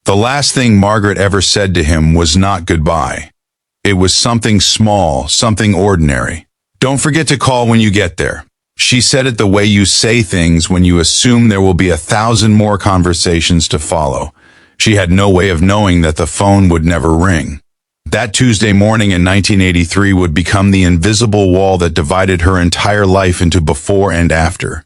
The last thing Margaret ever said to him was not goodbye. It was something small, something ordinary. "Don't forget to call when you get there." She said it the way you say things when you assume there will be 1,000 more conversations to follow. She had no way of knowing that the phone would never ring. That Tuesday morning in 1983 would become the invisible wall that divided her entire life into before and after.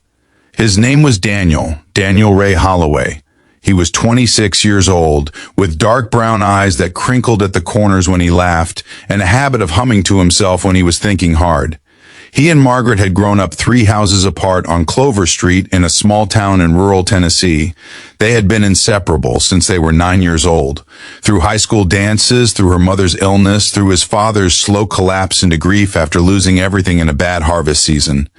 His name was Daniel Ray Holloway. He was 26 years old, with dark brown eyes that crinkled at the corners when he laughed, and a habit of humming to himself when he was thinking hard. He and Margaret had grown up 3 houses apart on Clover Street in a small town in rural Tennessee. They had been inseparable since they were 9 years old. Through high school dances, through her mother's illness, through his father's slow collapse into grief after losing everything in a bad harvest season.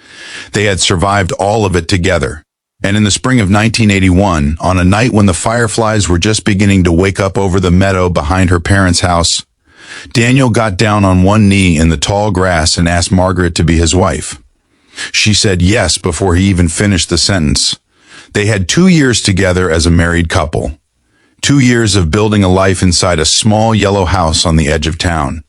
They had survived all of it together. And in the spring of 1981, on a night when the fireflies were just beginning to wake up over the meadow behind her parents' house, Daniel got down on one knee in the tall grass and asked Margaret to be his wife. She said yes before he even finished the sentence. They had 2 years together as a married couple. 2 years of building a life inside a small yellow house on the edge of town.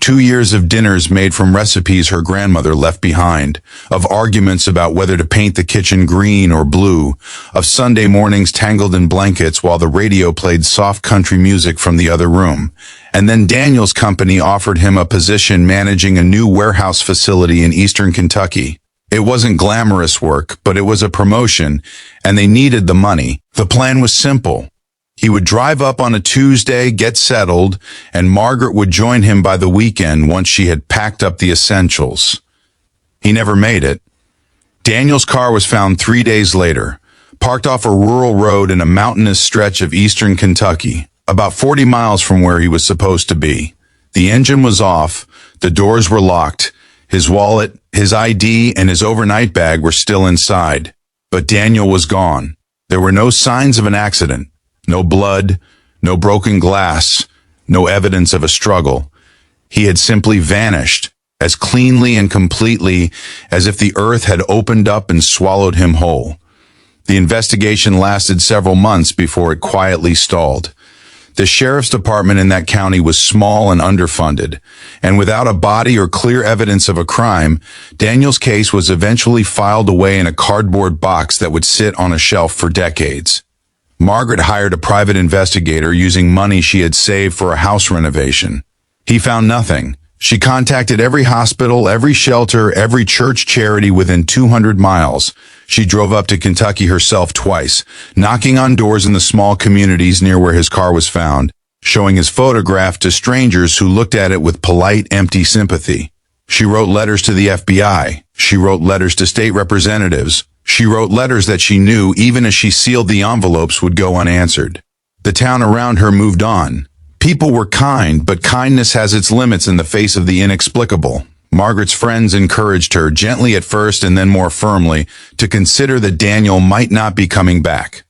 2 years of dinners made from recipes her grandmother left behind, of arguments about whether to paint the kitchen green or blue, of Sunday mornings tangled in blankets while the radio played soft country music from the other room. And then Daniel's company offered him a position managing a new warehouse facility in eastern Kentucky. It wasn't glamorous work, but it was a promotion, and they needed the money. The plan was simple. He would drive up on a Tuesday, get settled, and Margaret would join him by the weekend once she had packed up the essentials. He never made it. Daniel's car was found 3 days later, parked off a rural road in a mountainous stretch of eastern Kentucky, about 40 miles from where he was supposed to be. The engine was off, the doors were locked, his wallet, his ID, and his overnight bag were still inside. But Daniel was gone. There were no signs of an accident. No blood, no broken glass, no evidence of a struggle. He had simply vanished, as cleanly and completely as if the earth had opened up and swallowed him whole. The investigation lasted several months before it quietly stalled. The sheriff's department in that county was small and underfunded, and without a body or clear evidence of a crime, Daniel's case was eventually filed away in a cardboard box that would sit on a shelf for decades. Margaret hired a private investigator using money she had saved for a house renovation. He found nothing. She contacted every hospital, every shelter, every church charity within 200 miles. She drove up to Kentucky herself twice, knocking on doors in the small communities near where his car was found, showing his photograph to strangers who looked at it with polite, empty sympathy. She wrote letters to the FBI. She wrote letters to state representatives. She wrote letters that she knew, even as she sealed the envelopes, would go unanswered. The town around her moved on. People were kind, but kindness has its limits in the face of the inexplicable. Margaret's friends encouraged her, gently at first and then more firmly, to consider that Daniel might not be coming back.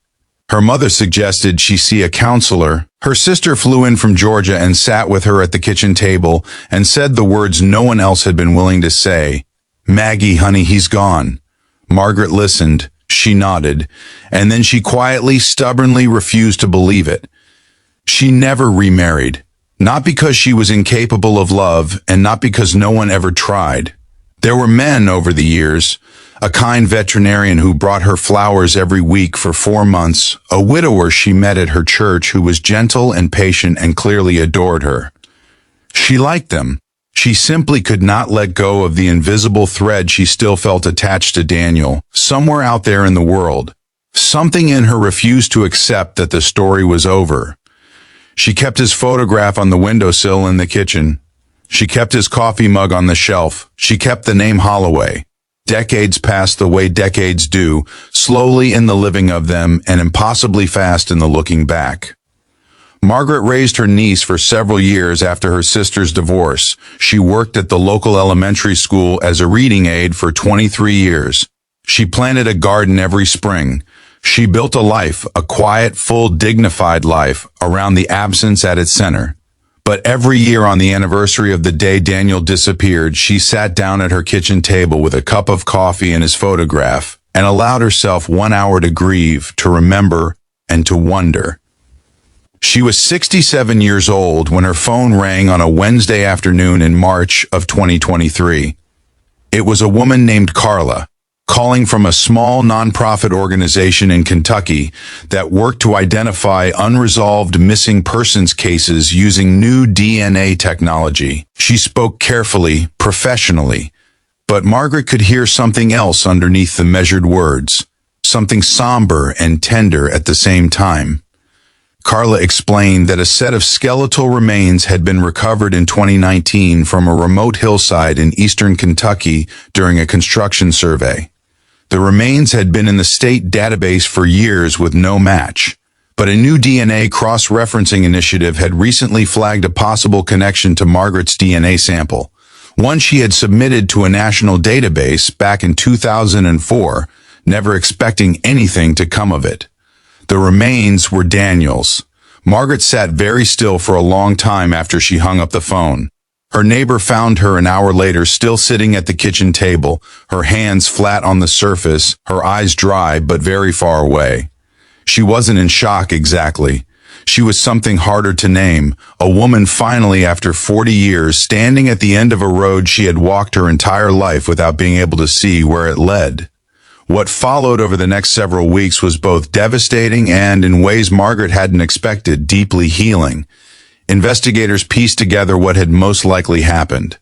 Her mother suggested she see a counselor. Her sister flew in from Georgia and sat with her at the kitchen table and said the words no one else had been willing to say. "Maggie, honey, he's gone." Margaret listened, she nodded, and then she quietly, stubbornly refused to believe it. She never remarried, not because she was incapable of love and not because no one ever tried. There were men over the years, a kind veterinarian who brought her flowers every week for 4 months, a widower she met at her church who was gentle and patient and clearly adored her. She liked them. She simply could not let go of the invisible thread she still felt attached to Daniel, somewhere out there in the world. Something in her refused to accept that the story was over. She kept his photograph on the windowsill in the kitchen. She kept his coffee mug on the shelf. She kept the name Holloway. Decades passed the way decades do, slowly in the living of them and impossibly fast in the looking back. Margaret raised her niece for several years after her sister's divorce. She worked at the local elementary school as a reading aide for 23 years. She planted a garden every spring. She built a life, a quiet, full, dignified life, around the absence at its center. But every year on the anniversary of the day Daniel disappeared, she sat down at her kitchen table with a cup of coffee and his photograph, and allowed herself 1 hour to grieve, to remember, and to wonder. She was 67 years old when her phone rang on a Wednesday afternoon in March of 2023. It was a woman named Carla, calling from a small nonprofit organization in Kentucky that worked to identify unresolved missing persons cases using new DNA technology. She spoke carefully, professionally, but Margaret could hear something else underneath the measured words, something somber and tender at the same time. Carla explained that a set of skeletal remains had been recovered in 2019 from a remote hillside in eastern Kentucky during a construction survey. The remains had been in the state database for years with no match, but a new DNA cross-referencing initiative had recently flagged a possible connection to Margaret's DNA sample, one she had submitted to a national database back in 2004, never expecting anything to come of it. The remains were Daniel's. Margaret sat very still for a long time after she hung up the phone. Her neighbor found her an hour later still sitting at the kitchen table, her hands flat on the surface, her eyes dry but very far away. She wasn't in shock exactly. She was something harder to name, a woman finally after 40 years standing at the end of a road she had walked her entire life without being able to see where it led. What followed over the next several weeks was both devastating and, in ways Margaret hadn't expected, deeply healing. Investigators pieced together what had most likely happened.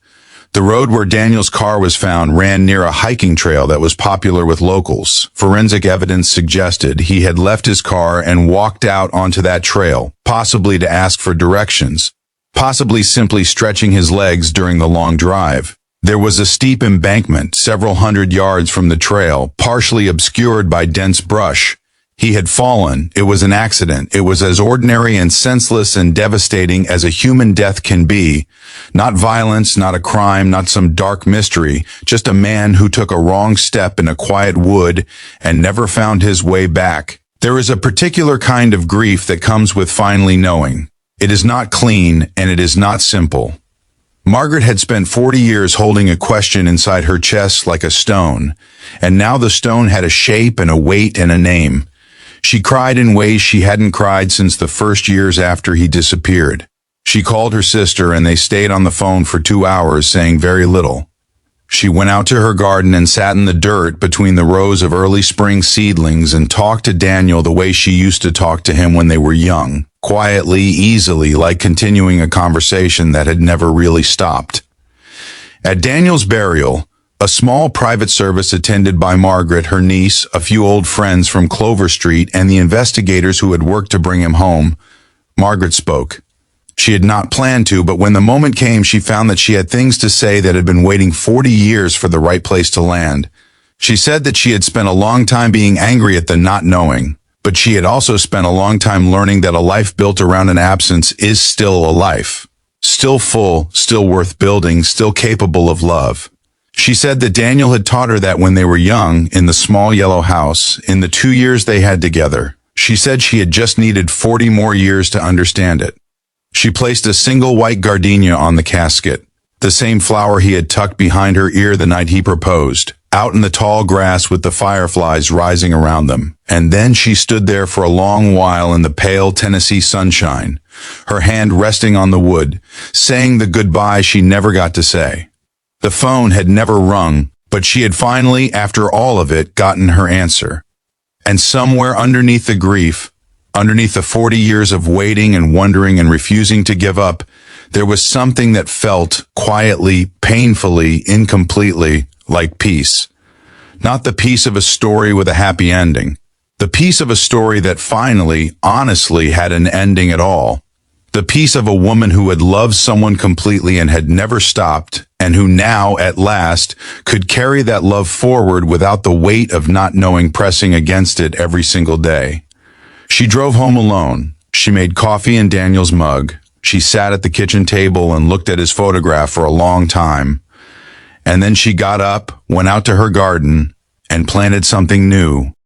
The road where Daniel's car was found ran near a hiking trail that was popular with locals. Forensic evidence suggested he had left his car and walked out onto that trail, possibly to ask for directions, possibly simply stretching his legs during the long drive. There was a steep embankment several hundred yards from the trail, partially obscured by dense brush. He had fallen. It was an accident. It was as ordinary and senseless and devastating as a human death can be. Not violence, not a crime, not some dark mystery, just a man who took a wrong step in a quiet wood and never found his way back. There is a particular kind of grief that comes with finally knowing. It is not clean and it is not simple. Margaret had spent 40 years holding a question inside her chest like a stone, and now the stone had a shape and a weight and a name. She cried in ways she hadn't cried since the first years after he disappeared. She called her sister and they stayed on the phone for 2 hours saying very little. She went out to her garden and sat in the dirt between the rows of early spring seedlings and talked to Daniel the way she used to talk to him when they were young, quietly, easily, like continuing a conversation that had never really stopped. At Daniel's burial, a small private service attended by Margaret, her niece, a few old friends from Clover Street, and the investigators who had worked to bring him home, Margaret spoke. She had not planned to, but when the moment came, she found that she had things to say that had been waiting 40 years for the right place to land. She said that she had spent a long time being angry at the not knowing, but she had also spent a long time learning that a life built around an absence is still a life. Still full, still worth building, still capable of love. She said that Daniel had taught her that when they were young, in the small yellow house, in the 2 years they had together. She said she had just needed 40 more years to understand it. She placed a single white gardenia on the casket, the same flower he had tucked behind her ear the night he proposed, out in the tall grass with the fireflies rising around them. And then she stood there for a long while in the pale Tennessee sunshine, her hand resting on the wood, saying the goodbye she never got to say. The phone had never rung, but she had finally, after all of it, gotten her answer. And somewhere underneath the grief, underneath the 40 years of waiting and wondering and refusing to give up, there was something that felt quietly, painfully, incompletely like peace. Not the peace of a story with a happy ending. The peace of a story that finally, honestly, had an ending at all. The peace of a woman who had loved someone completely and had never stopped, and who now, at last, could carry that love forward without the weight of not knowing pressing against it every single day. She drove home alone. She made coffee in Daniel's mug. She sat at the kitchen table and looked at his photograph for a long time. And then she got up, went out to her garden, and planted something new.